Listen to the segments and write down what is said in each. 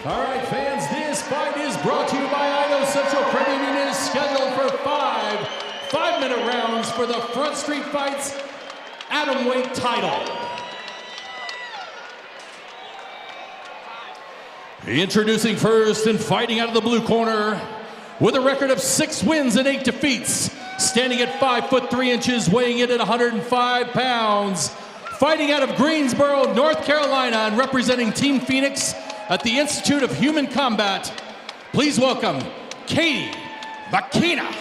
All right, fans, this fight is brought to you by Idaho Central Credit Union. Is scheduled for five-minute rounds for the Front Street Fights atomweight title. Introducing first and fighting out of the blue corner with a record of 6 wins and 8 defeats, standing at 5'3", weighing in at 105 pounds, fighting out of Greensboro, North Carolina, and representing Team Phoenix at the Institute of Human Combat. Please welcome Katie Makina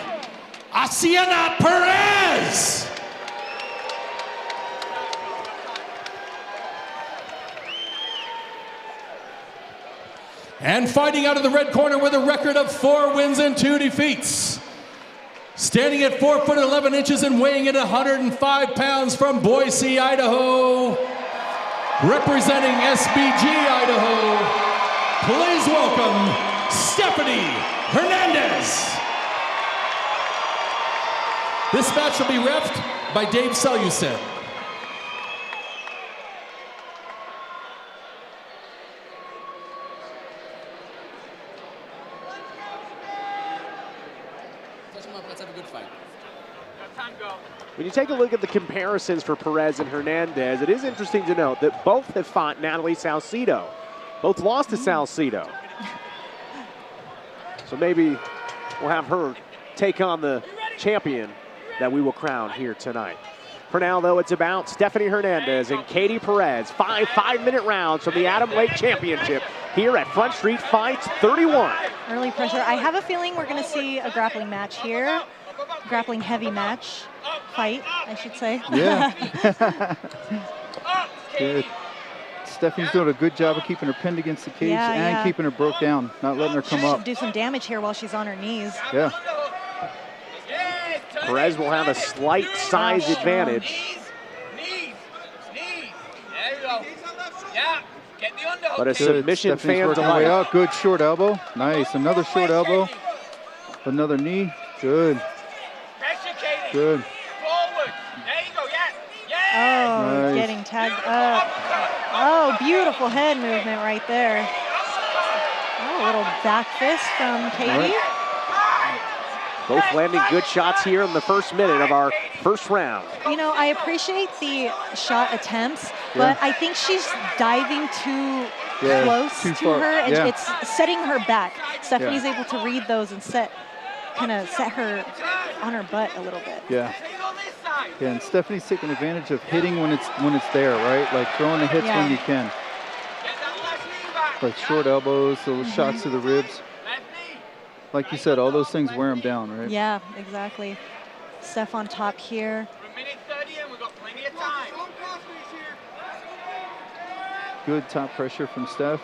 Asiana Perez. And fighting out of the red corner with a record of 4 wins and 2 defeats, standing at 4'11" and weighing in at 105 pounds from Boise, Idaho, representing SBG Idaho, please welcome Stephanie Hernandez. This match will be reffed by Dave Seleucid. Let's have a good fight. When you take a look at the comparisons for Perez and Hernandez, it is interesting to note that both have fought Natalie Salcido. Both lost to Salcido. So maybe we'll have her take on the champion that we will crown here tonight. For now, though, it's about Stephanie Hernandez and Katie Perez. 5-minute rounds from the Atomweight Championship here at Front Street Fights 31. Early pressure. I have a feeling we're going to see a grappling match here. Grappling heavy match. Fight, I should say. Yeah. Good. Stephanie's doing a good job of keeping her pinned against the cage and keeping her broke down, not letting her come up. Do some damage here while she's on her knees. Yeah. Perez will have a slight size advantage. But a submission fan delight. Good short elbow. Nice. Another short elbow. Another knee. Good. Good. Oh, nice. Getting tagged up. Oh, beautiful head movement right there. Oh, a little back fist from Katie. Both landing good shots here in the first minute of our first round. You know, I appreciate the shot attempts, but I think she's diving too close to her, and it's setting her back. Stephanie's able to read those and kind of set her on her butt a little bit. Yeah. Yeah, and Stephanie's taking advantage of hitting when it's there, right? Like throwing the hits when you can. Like short elbows, little shots to the ribs. Like you said, all those things wear them down, right? Yeah, exactly. Steph on top here. Good top pressure from Steph.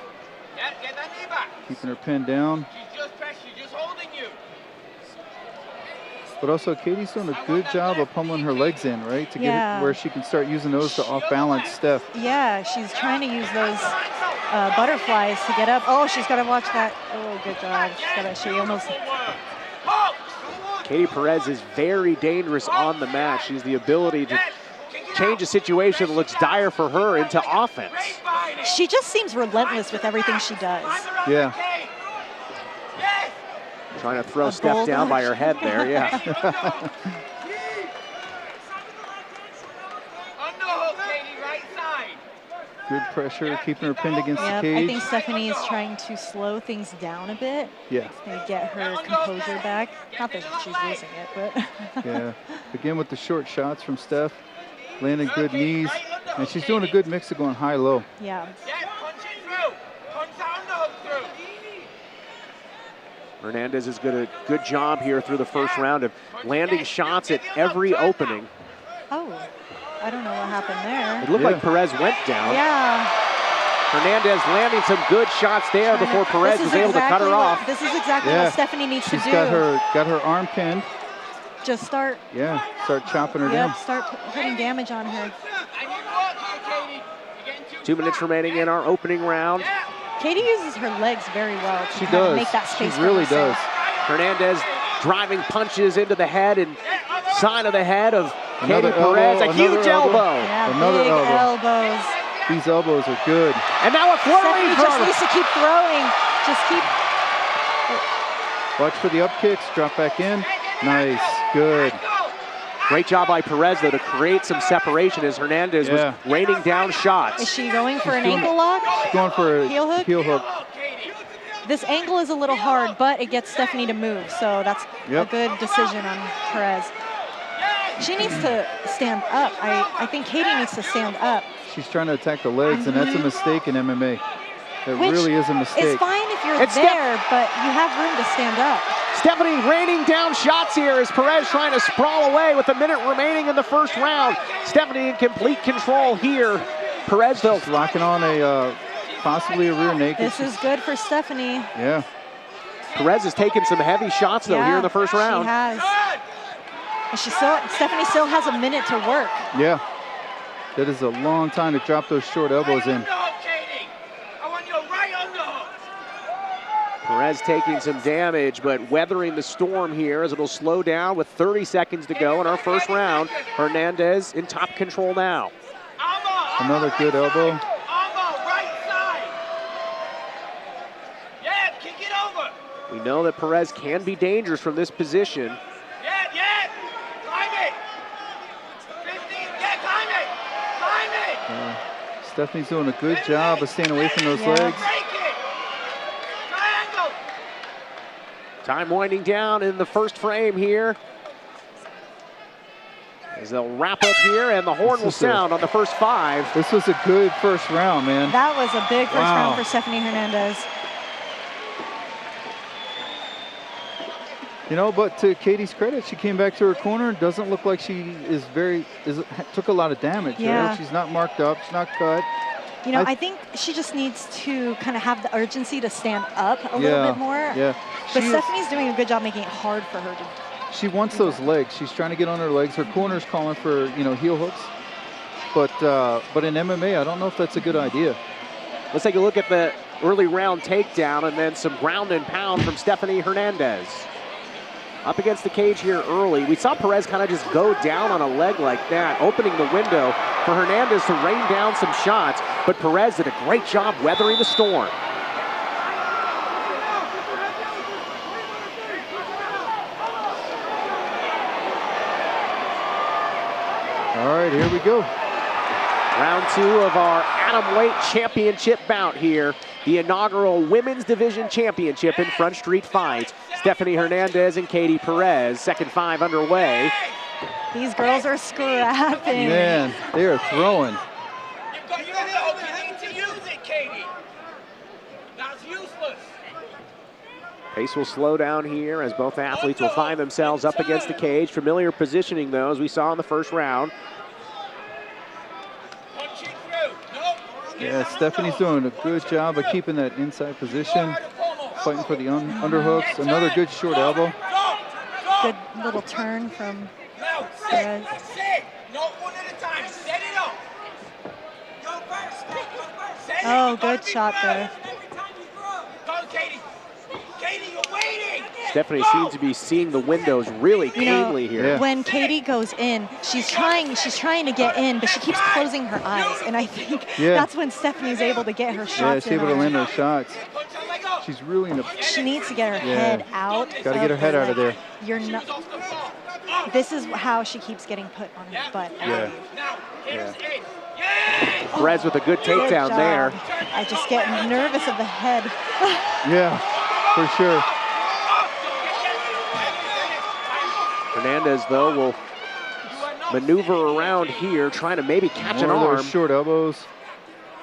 Keeping her pinned down. But also, Katie's doing a good job of pummeling her legs in, right? To get it where she can start using those to off-balance Steph. Yeah, she's trying to use those butterflies to get up. Oh, she's got to watch that. Oh, good job. She almost... Katie Perez is very dangerous on the mat. She's the ability to change a situation that looks dire for her into offense. She just seems relentless with everything she does. Yeah. Trying to throw Steph down by her head there, Good pressure, keeping her pinned against the cage. I think Stephanie is trying to slow things down a bit. Yeah. And get her composure back. Not that she's losing it, but. Yeah. Again with the short shots from Steph, landing good knees, and she's doing a good mix of going high-low. Yeah. Hernandez has done a good job here through the first round of landing shots at every opening. Oh, I don't know what happened there. It looked like Perez went down. Yeah. Hernandez landing some good shots there before Perez was able to cut her off. This is exactly what Stephanie needs to do. She's got her arm pinned. Just start. Yeah, start chopping her down. Start putting damage on her. 2 minutes remaining in our opening round. Katie uses her legs very well to make that space. She really does. Hernandez driving punches into the head and side of the head of Katie Perez. A huge elbow. Yeah, big elbows. These elbows are good. And now a flurry. Stephanie just needs to keep throwing. Just keep. Watch for the up kicks. Drop back in. Nice. Good. Great job by Perez, though, to create some separation as Hernandez was raining down shots. Is she going for an ankle lock? She's going for a heel hook? Heel hook. This angle is a little hard, but it gets Stephanie to move, so that's a good decision on Perez. She needs to stand up. I think Katie needs to stand up. She's trying to attack the legs, and that's a mistake in MMA. That really is a mistake. It's fine if you're there, but you have room to stand up. Stephanie raining down shots here as Perez trying to sprawl away with a minute remaining in the first round. Stephanie in complete control here. Perez, though, locking on a possibly a rear naked. This is good for Stephanie. Yeah. Perez has taken some heavy shots, though, here in the first round. She has. And Stephanie still has a minute to work. Yeah. That is a long time to drop those short elbows in. Perez taking some damage, but weathering the storm here as it'll slow down with 30 seconds to go in our first round. Hernandez in top control now. Another good elbow. We know that Perez can be dangerous from this position. Stephanie's doing a good job of staying away from those legs. Time winding down in the first frame here. As they'll wrap up here, and the horn will sound on the first 5. This was a good first round, man. That was a big first round for Stephanie Hernandez. You know, but to Katie's credit, she came back to her corner and doesn't look like she took a lot of damage. Yeah. Right? She's not marked up, she's not cut. You know, I think she just needs to kind of have the urgency to stand up a little bit more. Yeah. But Stephanie's doing a good job making it hard for her to. She wants those legs. She's trying to get on her legs. Her corner's calling for, heel hooks. But in MMA, I don't know if that's a good idea. Let's take a look at the early round takedown and then some ground and pound from Stephanie Hernandez. Up against the cage here early. We saw Perez kind of just go down on a leg like that, opening the window for Hernandez to rain down some shots, but Perez did a great job weathering the storm. All right, here we go. Round 2 of our atomweight championship bout here. The inaugural Women's Division Championship in Front Street Fights. Stephanie Hernandez and Katie Perez. Second 5 underway. These girls are scrapping. Man, they are throwing. You need to use it, Katie. That's useless. Pace will slow down here as both athletes will find themselves up against the cage. Familiar positioning, though, as we saw in the first round. Yeah, Stephanie's doing a good job of keeping that inside position, fighting for the underhooks. Another good short elbow. Good little turn from Perez. Oh, good shot there. Stephanie seems to be seeing the windows really cleanly here. Yeah. When Katie goes in, she's trying to get in, but she keeps closing her eyes, and I think that's when Stephanie's able to get her shots in. Yeah, she's able to land her shots. She's really in the. She needs to get her head out. Got to get her head out of there. You're not. This is how she keeps getting put on her butt. Yeah. Perez with a good takedown there. I just get nervous of the head. Yeah, for sure. Hernandez, though, will maneuver around here, trying to maybe catch an arm. More of those short elbows.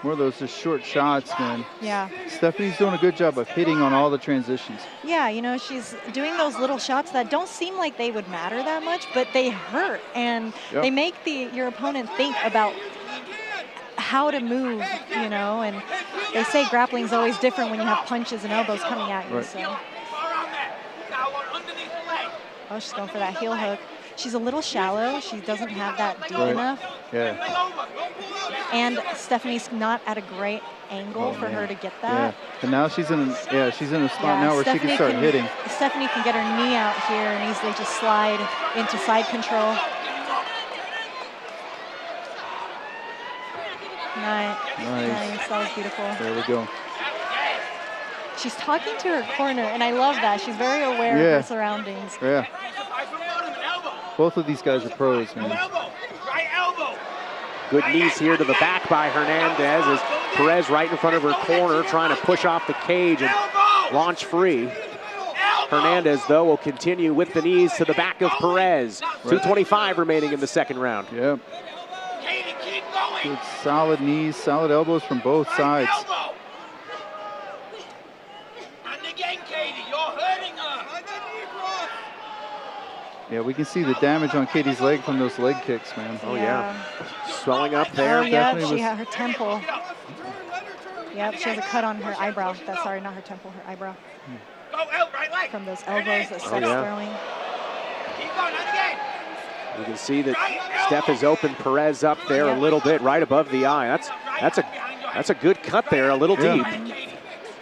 More of those just short shots, man. Yeah. Stephanie's doing a good job of hitting on all the transitions. Yeah, you know, she's doing those little shots that don't seem like they would matter that much, but they hurt, and they make your opponent think about how to move, you know, and they say grappling's always different when you have punches and elbows coming at you. Right. So. Oh, she's going for that heel hook. She's a little shallow. She doesn't have that deep enough. Yeah. And Stephanie's not at a great angle for her to get that. Yeah. And now she's in a spot now where she can start hitting. Stephanie can get her knee out here and easily just slide into side control. Nice. That was beautiful. There we go. She's talking to her corner, and I love that. She's very aware of her surroundings. Yeah. Both of these guys are pros, man. Good knees here to the back by Hernandez as Perez right in front of her corner trying to push off the cage and launch free. Hernandez, though, will continue with the knees to the back of Perez. 2:25 remaining in the second round. Yep. Good solid knees, solid elbows from both sides. Yeah, we can see the damage on Katie's leg from those leg kicks, man. Oh, yeah. Swelling up there. Oh, yeah, she had her temple. Yep, she has a cut on her eyebrow. Sorry, not her temple, her eyebrow. From those elbows that Steph's throwing. You can see that Steph has opened Perez up there a little bit, right above the eye. That's a good cut there, a little deep.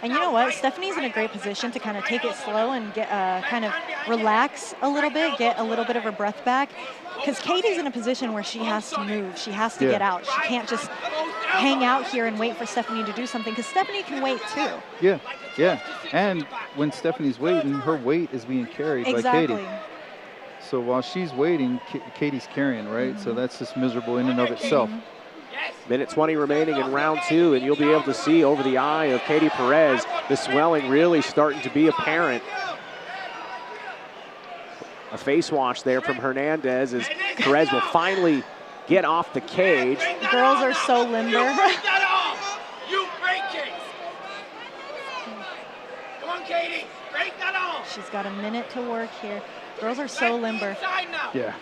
And you know what? Stephanie's in a great position to kind of take it slow and get kind of relax a little bit, get a little bit of her breath back. Because Katie's in a position where she has to move. She has to get out. She can't just hang out here and wait for Stephanie to do something, because Stephanie can wait too. Yeah, yeah. And when Stephanie's waiting, her weight is being carried by Katie. So while she's waiting, Katie's carrying, right? So that's just miserable in and of itself. Minute 20 remaining in round 2, and you'll be able to see over the eye of Katie Perez, the swelling really starting to be apparent. A face wash there from Hernandez as Perez will finally get off the cage. Girls are so limber. You break it. Come on, Katie, break that off. She's got a minute to work here. Girls are so limber. Yeah.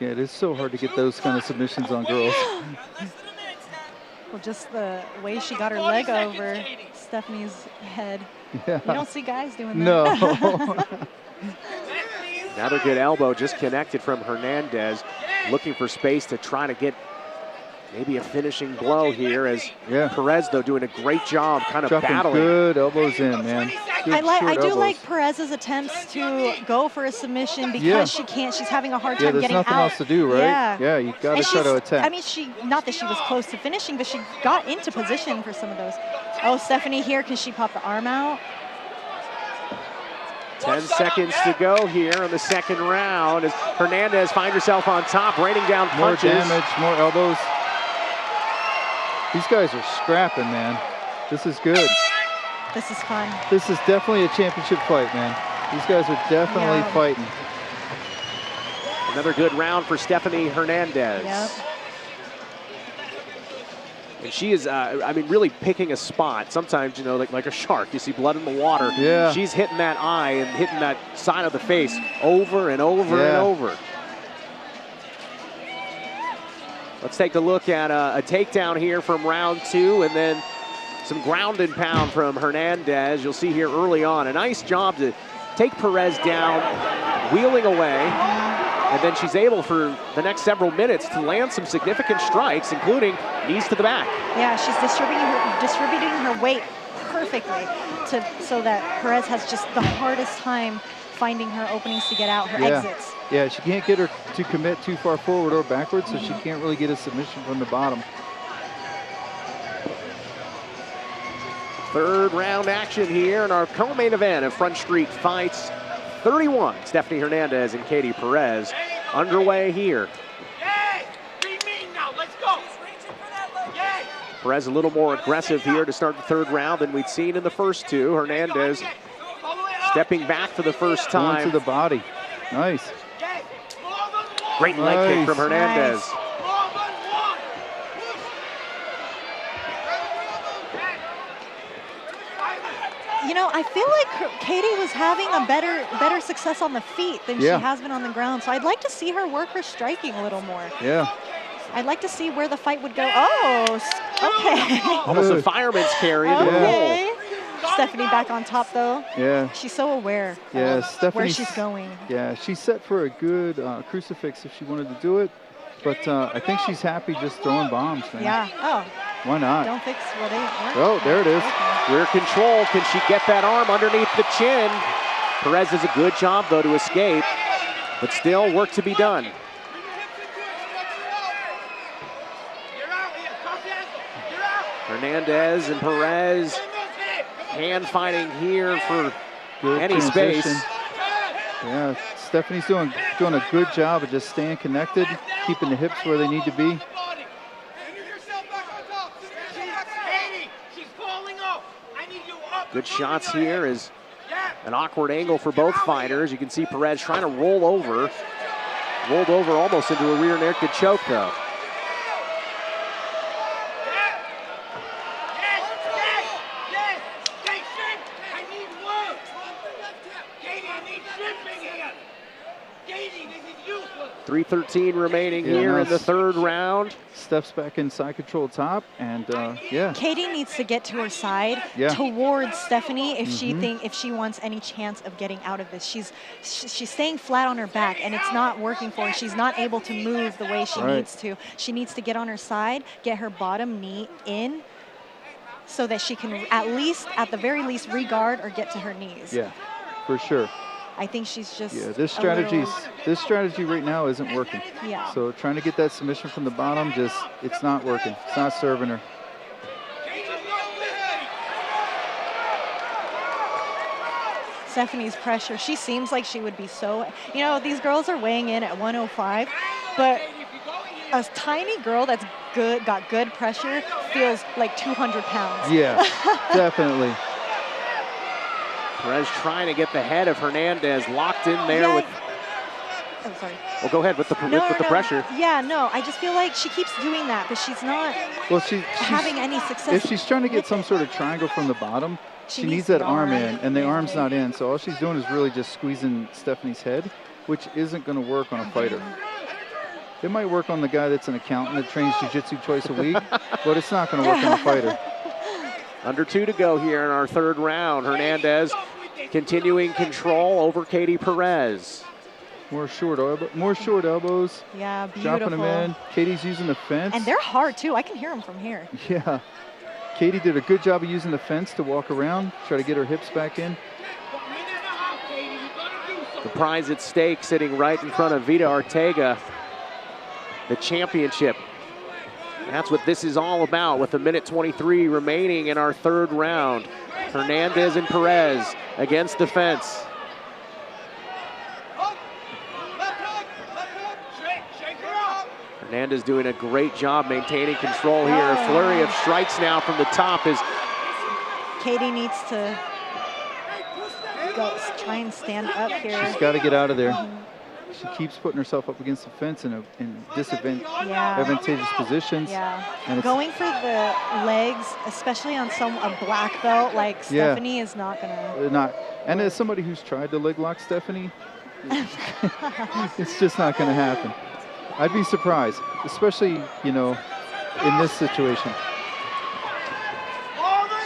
Yeah, it is so hard to get those kind of submissions on girls. Well, just the way she got her leg over Stephanie's head. Yeah. You don't see guys doing that. No. Another good elbow just connected from Hernandez, looking for space to try to get maybe a finishing blow here as Perez, though, doing a great job kind of battling. Good elbows in, man. I do like Perez's attempts to go for a submission because she can't. She's having a hard time getting out. There's nothing else to do, right? Yeah, you got to try to attack. I mean, not that she was close to finishing, but she got into position for some of those. Oh, Stephanie here, can she pop the arm out? 10 seconds to go here in the second round as Hernandez finds herself on top, raining down punches. More damage, more elbows. These guys are scrapping, man. This is good. This is fun. This is definitely a championship fight, man. These guys are definitely fighting. Another good round for Stephanie Hernandez. Yep. And she is, I mean, really picking a spot. Sometimes, you know, like a shark, you see blood in the water. Yeah. She's hitting that eye and hitting that side of the face over and over and over. Let's take a look at a takedown here from round 2, and then some ground and pound from Hernandez. You'll see here early on a nice job to take Perez down, wheeling away, and then she's able for the next several minutes to land some significant strikes, including knees to the back. Yeah, she's distributing her weight perfectly so that Perez has just the hardest time finding her openings to get out, her exits. Yeah, she can't get her to commit too far forward or backwards, so she can't really get a submission from the bottom. Third round action here in our co-main event of Front Street Fights 31. Stephanie Hernandez and Katie Perez underway here. Perez a little more aggressive here to start the third round than we'd seen in the first two. Hernandez stepping back for the first time. Going to the body. Nice. Great leg kick from Hernandez. Nice. You know, I feel like Katie was having a better success on the feet than she has been on the ground. So I'd like to see her work her striking a little more. Yeah. I'd like to see where the fight would go. Oh, okay. Almost a fireman's carry into the roll. Stephanie back on top, though. Yeah. She's so aware of where she's going. Yeah, she's set for a good crucifix if she wanted to do it. But I think she's happy just throwing bombs, man. Yeah. Oh. Why not? Don't fix what ain't working. Oh, there it is. Rear control. Can she get that arm underneath the chin? Perez does a good job, though, to escape. But still, work to be done. Hernandez and Perez hand fighting here for Good any transition. space. Yeah, Stephanie's doing a good job of just staying connected, keeping the hips where they need to be. Good shots here is an awkward angle for both fighters. You can see Perez trying to roll over. Rolled over almost into a rear naked choke though. Yes! I need work! Katie, I need shrimping here! Katie, this is useless! 3:13 remaining here in the third round. Steps back inside control top, and yeah. Katie needs to get to her side towards Stephanie if she wants any chance of getting out of this. She's staying flat on her back, and it's not working for her. She's not able to move the way she needs to. She needs to get on her side, get her bottom knee in, so that she can at the very least, re-guard or get to her knees. Yeah, for sure. I think she's just this strategy right now isn't working. Yeah. So trying to get that submission from the bottom, it's not working. It's not serving her. Stephanie's pressure, she seems like she would be so, these girls are weighing in at 105, but a tiny girl that's got good pressure feels like 200 pounds. Yeah, definitely. Perez trying to get the head of Hernandez locked in there with. Oh, sorry. Well, go ahead with the pressure. Yeah, no, I just feel like she keeps doing that, but she's not she's having any success. If she's trying to get some sort of triangle from the bottom, she needs that arm in, and the arm's not in. So all she's doing is really just squeezing Stephanie's head, which isn't going to work on a fighter. It might work on the guy that's an accountant that trains jiu-jitsu twice a week, but it's not going to work on a fighter. Under 2 to go here in our third round. Hernandez continuing control over Katie Perez. More short elbows. Yeah, beautiful. Dropping them in. Katie's using the fence. And they're hard too. I can hear them from here. Yeah. Katie did a good job of using the fence to walk around, try to get her hips back in. The prize at stake sitting right in front of Vita Ortega. The championship. That's what this is all about with 1:23 remaining in our third round. Hernandez and Perez against the fence. Hernandez doing a great job maintaining control here. A flurry of strikes now from the top is. Katie needs to try and stand up here. She's got to get out of there. She keeps putting herself up against the fence in disadvantageous positions. Yeah. And going for the legs, especially on a black belt like Stephanie, is not gonna. And as somebody who's tried to leg lock Stephanie, it's just not gonna happen. I'd be surprised, especially in this situation.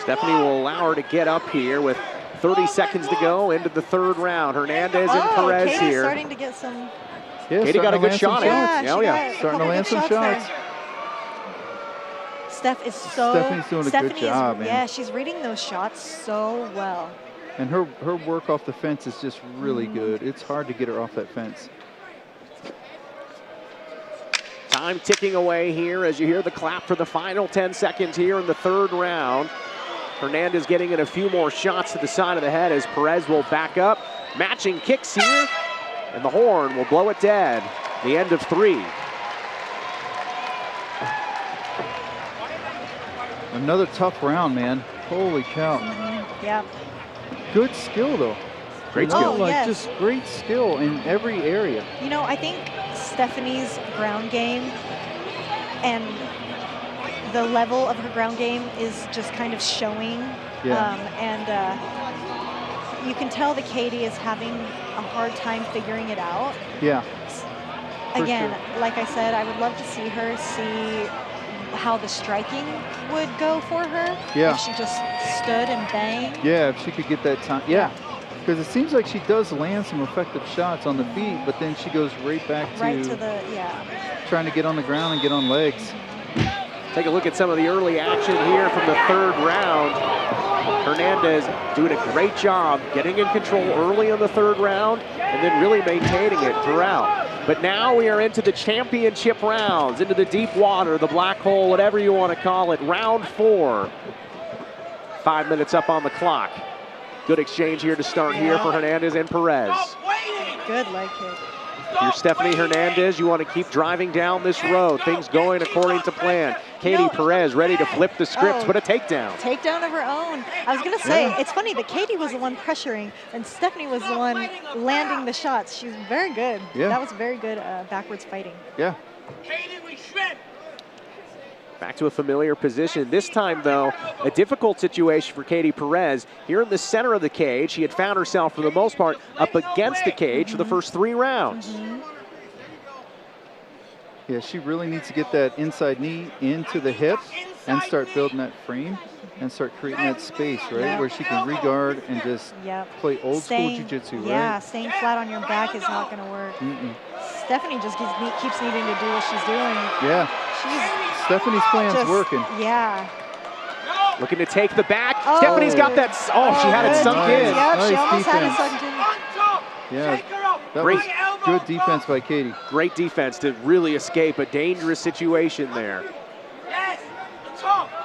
Stephanie will allow her to get up here with 30 seconds to go into the third round. Hernandez and Perez Katie's here. Starting to get some. Yeah, Katie got a good shot in. Starting to land some shots. Steph is Stephanie's doing a good job, man. Yeah, she's reading those shots so well. And her work off the fence is just really good. It's hard to get her off that fence. Time ticking away here as you hear the clap for the final 10 seconds here in the third round. Hernandez getting in a few more shots to the side of the head as Perez will back up. Matching kicks here, and the horn will blow it dead. The end of 3. Another tough round, man. Holy cow. Yeah. Good skill, though. Great skill. Just great skill in every area. I think Stephanie's ground game and the level of her ground game is just kind of showing. You can tell that Katie is having a hard time figuring it out. Yeah. Again, like I said, I would love to see her how the striking would go for her. Yeah. If she just stood and banged. Yeah, if she could get that time. Yeah. Because it seems like she does land some effective shots on the feet, but then she goes right back to trying to get on the ground and get on legs. Take a look at some of the early action here from the third round. Hernandez doing a great job getting in control early in the third round and then really maintaining it throughout. But now we are into the championship rounds, into the deep water, the black hole, whatever you want to call it. Round 4. 5 minutes up on the clock. Good exchange here to start here for Hernandez and Perez. Good leg kick. If you're Stephanie Hernandez, you want to keep driving down this road. Things going according to plan. Katie Perez ready to flip the script, but a takedown. Takedown of her own. I was going to say, it's funny that Katie was the one pressuring and Stephanie was the one landing the shots. She's very good. Yeah. That was very good backwards fighting. Yeah. Katie, we shrimp. Back to a familiar position. This time, though, a difficult situation for Katie Perez. Here in the center of the cage, she had found herself, for the most part, up against the cage for the first 3 rounds. Yeah, she really needs to get that inside knee into the hip and start building that frame and start creating that space, right? Where she can re-guard and just play old school jiu-jitsu, right? Yeah, staying flat on your back is not going to work. Stephanie just keeps needing to do what she's doing. Yeah. Stephanie's plan's working. Yeah. Looking to take the back. Stephanie's got that. She had it sunk in. Yep, Nice she almost had it defense. sunk in. Yeah, that Great. was good defense by Katie. Great defense to really escape a dangerous situation there.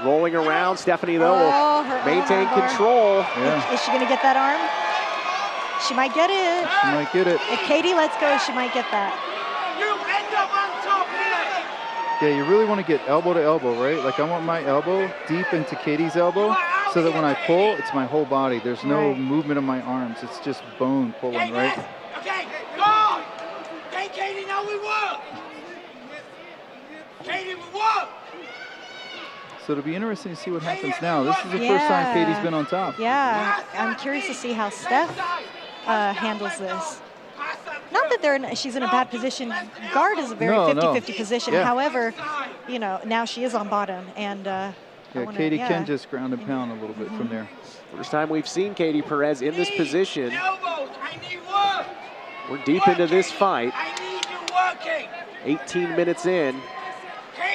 Rolling around, Stephanie, though, will maintain control. Yeah. Is she going to get that arm? She might get it. She might get it. If Katie lets go, she might get that. You end up on top here. Yeah, you really want to get elbow to elbow, right? Like I want my elbow deep into Katie's elbow so that when I pull, it's my whole body. There's no movement of my arms. It's just bone pulling, right? Okay, go! Hey, Katie, now we work! Katie, we work! So it'll be interesting to see what happens now. This is the first time Katie's been on top. Yeah, I'm curious to see how Steph handles this. Not that she's in a bad position. Guard is a very 50-50 position. However, you know, now she is on bottom. And Katie can just ground and pound a little bit from there. First time we've seen Katie Perez in this position. We're deep into this fight. 18 minutes in,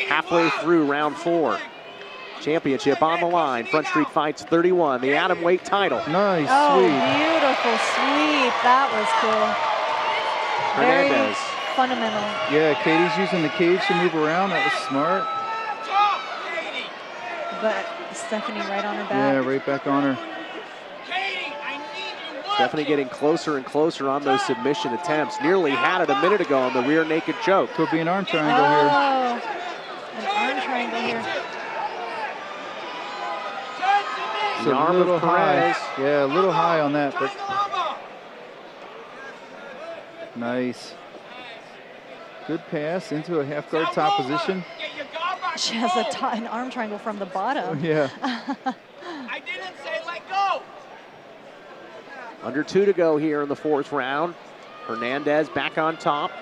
halfway through round 4. Championship on the line. Front Street Fights 31, the atomweight title. Nice sweep. sweep. Beautiful sweep. That was cool. Hernandez. Very fundamental. Yeah, Katie's using the cage to move around. That was smart. But Stephanie right on her back. Yeah, right back on her. Stephanie getting closer and closer on those submission attempts. Nearly had it a minute ago on the rear naked choke. Could be an arm triangle here. An arm triangle here. So a little high. Yeah, a little high on that, but nice. Good pass into a half guard top position. She has an arm triangle from the bottom. Yeah. I didn't say let go. Under 2 to go here in the 4th round. Hernandez back on top.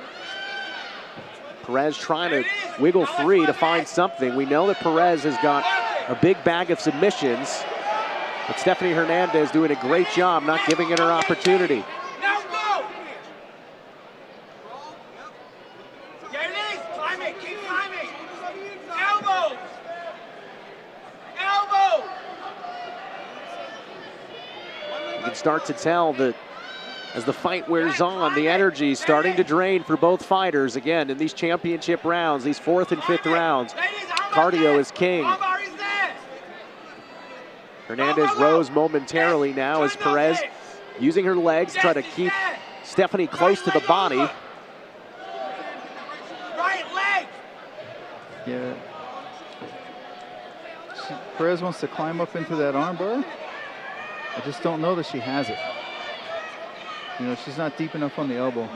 Perez trying to wiggle free to find something. We know that Perez has got a big bag of submissions, but Stephanie Hernandez doing a great job not giving it her opportunity. Now go. There it is. Climb it. Keep climbing. Elbow. Elbow. You can start to tell that as the fight wears on, the energy is starting to drain for both fighters. Again, in these championship rounds, these 4th and 5th rounds, cardio is king. Hernandez rose momentarily now as Perez using her legs to try to keep Stephanie close to the body. Right leg. Yeah. Perez wants to climb up into that armbar. I just don't know that she has it. You know, she's not deep enough on the elbow.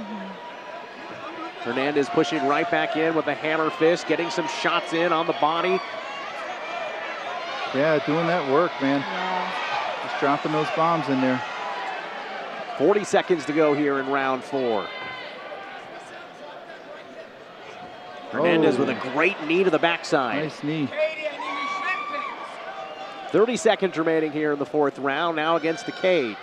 Hernandez pushing right back in with a hammer fist, getting some shots in on the body. Yeah, doing that work, man. Just dropping those bombs in there. 40 seconds to go here in round 4. Hernandez with a great knee to the backside. Nice knee. 30 seconds remaining here in the 4th round, now against the cage.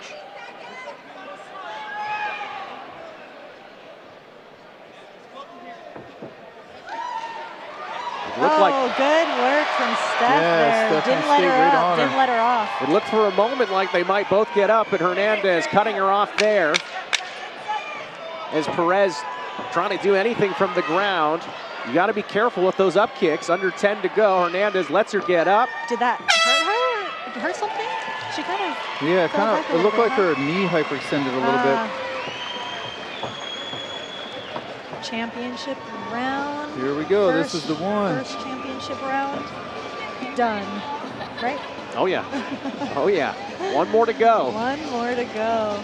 Good work from Steph there. Didn't let her up, didn't let her off. It looked for a moment like they might both get up, but Hernandez cutting her off there. As Perez trying to do anything from the ground. You got to be careful with those up kicks. Under 10 to go. Hernandez lets her get up. Did that hurt her? Did it hurt something? She kind of. Yeah, it looked like her knee hyperextended a little bit. Championship round. Here we go. This is the one. First championship round. Done. Right? Oh, yeah. Oh, yeah. One more to go. One more to go.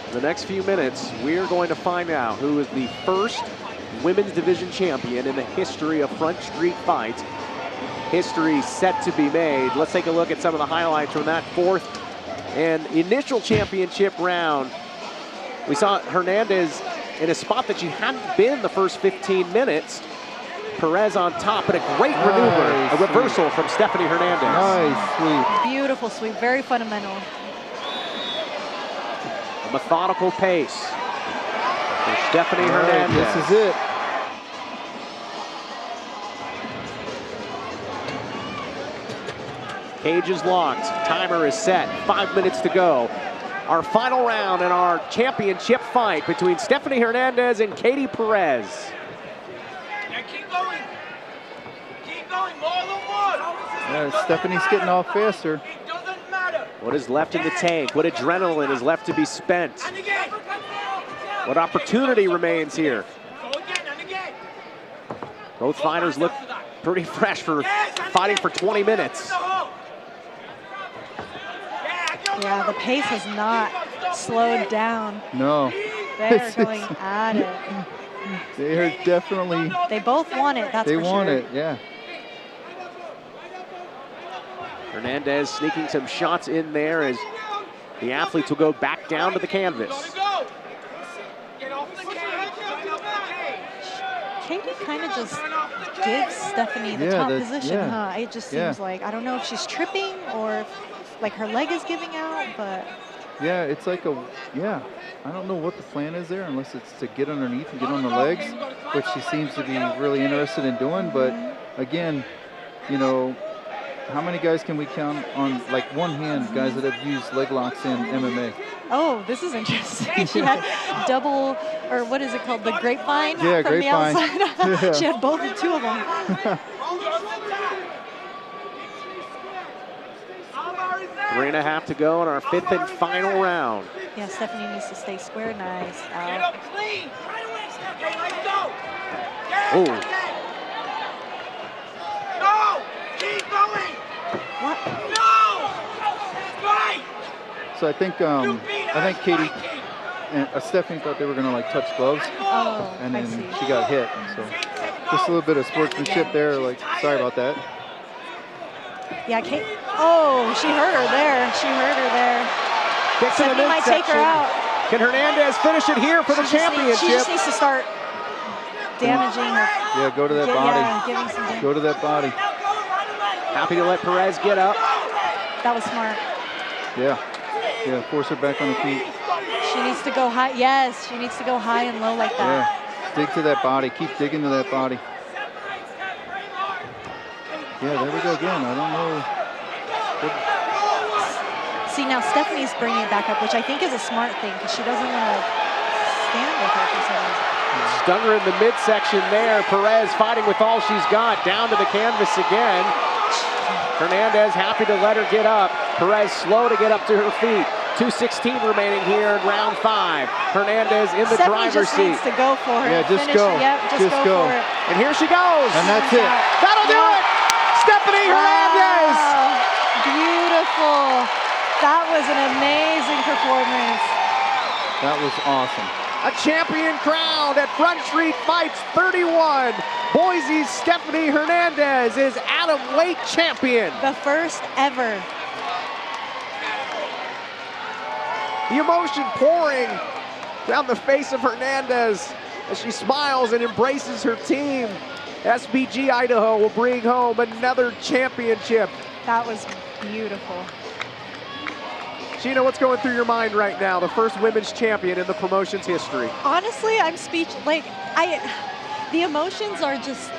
In the next few minutes, we're going to find out who is the first women's division champion in the history of Front Street Fight. History set to be made. Let's take a look at some of the highlights from that fourth and initial championship round. We saw Hernandez in a spot that she hadn't been the first 15 minutes. Perez on top, but a great maneuver, a reversal from Stephanie Hernandez. Nice sweep. Beautiful sweep, very fundamental. A methodical pace for Stephanie Hernandez. This is it. Cage is locked, timer is set, 5 minutes to go. Our final round in our championship fight between Stephanie Hernandez and Katie Perez. Yeah, keep going. Keep going, more than one. Yeah, Stephanie's getting off faster. It doesn't matter. What is left in the tank? What adrenaline is left to be spent? And again. What opportunity remains here? Go again and again. Both fighters look pretty fresh for fighting for 20 minutes. Yeah, the pace has not slowed down. No. They're going at it. They are definitely. They both want it, that's for sure. They want it, yeah. Hernandez sneaking some shots in there as the athletes will go back down to the canvas. Get off the cage. Get off the cage. Katie kind of just gives Stephanie the top position, huh? It just seems like, I don't know if she's tripping or if, like, her leg is giving out, but. Yeah, it's like I don't know what the plan is there unless it's to get underneath and get on the legs, which she seems to be really interested in doing. But again, you know, how many guys can we count on, like, one hand, guys that have used leg locks in MMA? Oh, this is interesting. She had double, or what is it called, the grapevine? Yeah, from grapevine. The outside. She had two of them. 3.5 to go in our fifth and final round. Yeah, Stephanie needs to stay square. Nice. Get Out. up clean. Right away, Stephanie. Let's go. Oh. No. Keep going. What? No. Right. So I think Katie and Stephanie thought they were gonna like touch gloves, Oh, and I then see. she got hit. So just a little bit of sportsmanship there. Like, sorry about that. Yeah, Kate. Oh, she hurt her there. She hurt her there. Stephanie might take her out. Can Hernandez finish it here for the championship? She just needs to start damaging her. Yeah, go to that body. Yeah, giving some damage. Go to that body. Happy to let Perez get up. That was smart. Yeah. Yeah, force her back on the feet. She needs to go high. Yes, she needs to go high and low like that. Yeah. Dig to that body. Keep digging to that body. Yeah, there we go again. I don't know. See, now Stephanie's bringing it back up, which I think is a smart thing because she doesn't want to stand with her for some reason. Stung her in the midsection there. Perez fighting with all she's got. Down to the canvas again. Hernandez happy to let her get up. Perez slow to get up to her feet. 2:16 remaining here in round 5. Hernandez in the Stephanie driver's just seat. needs to go for it. Yeah, just Finish go. It. Yep, just go for it. And here she goes. And that's it. That'll do it. Stephanie Hernandez. Wow. Beautiful. That was an amazing performance. That was awesome. A champion crowned at Front Street Fights 31. Boise's Stephanie Hernandez is atomweight champion. The first ever. The emotion pouring down the face of Hernandez as she smiles and embraces her team. SBG Idaho will bring home another championship. That was beautiful. Sheena, what's going through your mind right now? The first women's champion in the promotion's history. Honestly, I'm speechless. Like, the emotions are just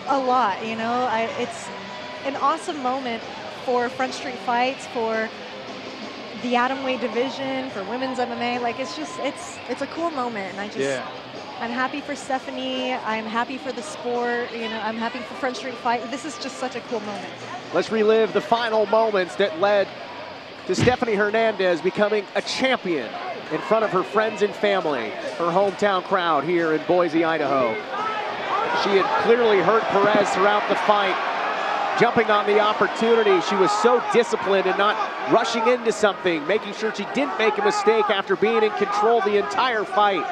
a lot, you know? It's an awesome moment for Front Street Fights, for the atomweight division for women's MMA. Like, it's just, it's a cool moment, and I just, I'm happy for Stephanie. I'm happy for the sport. You know, I'm happy for Front Street Fight. This is just such a cool moment. Let's relive the final moments that led to Stephanie Hernandez becoming a champion in front of her friends and family, her hometown crowd here in Boise, Idaho. She had clearly hurt Perez throughout the fight, jumping on the opportunity. She was so disciplined and not rushing into something, making sure she didn't make a mistake after being in control the entire fight.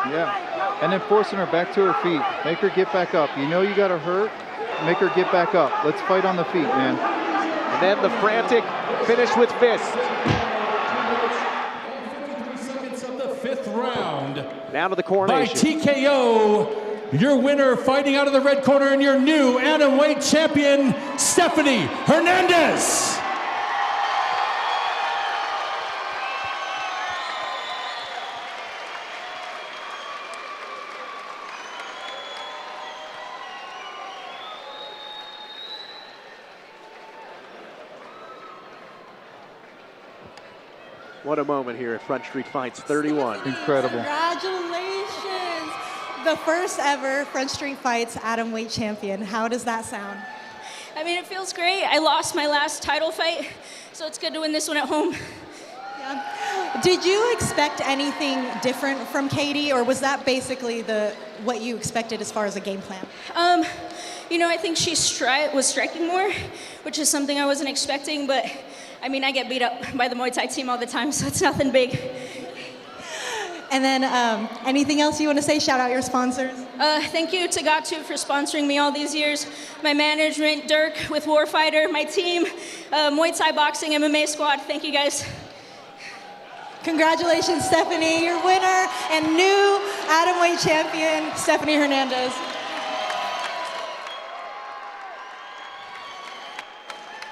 Yeah, and then forcing her back to her feet. Make her get back up. You know you got her hurt, make her get back up. Let's fight on the feet, man. And then the frantic finish with fists. 53 seconds of the 5th round. Down to the By coronation. TKO, your winner fighting out of the red corner and your new atomweight champion, Stephanie Hernandez. What a moment here at Front Street Fights 31. Incredible. Congratulations. The first ever Front Street Fights atomweight champion. How does that sound? I mean, it feels great. I lost my last title fight, so it's good to win this one at home. Yeah. Did you expect anything different from Katie, or was that basically what you expected as far as a game plan? You know, I think she was striking more, which is something I wasn't expecting, but I mean, I get beat up by the Muay Thai team all the time, so it's nothing big. And then anything else you want to say? Shout out your sponsors. Thank you to Gatu for sponsoring me all these years. My management, Dirk with Warfighter, my team, Muay Thai Boxing, MMA Squad. Thank you guys. Congratulations, Stephanie, your winner and new atomweight champion, Stephanie Hernandez.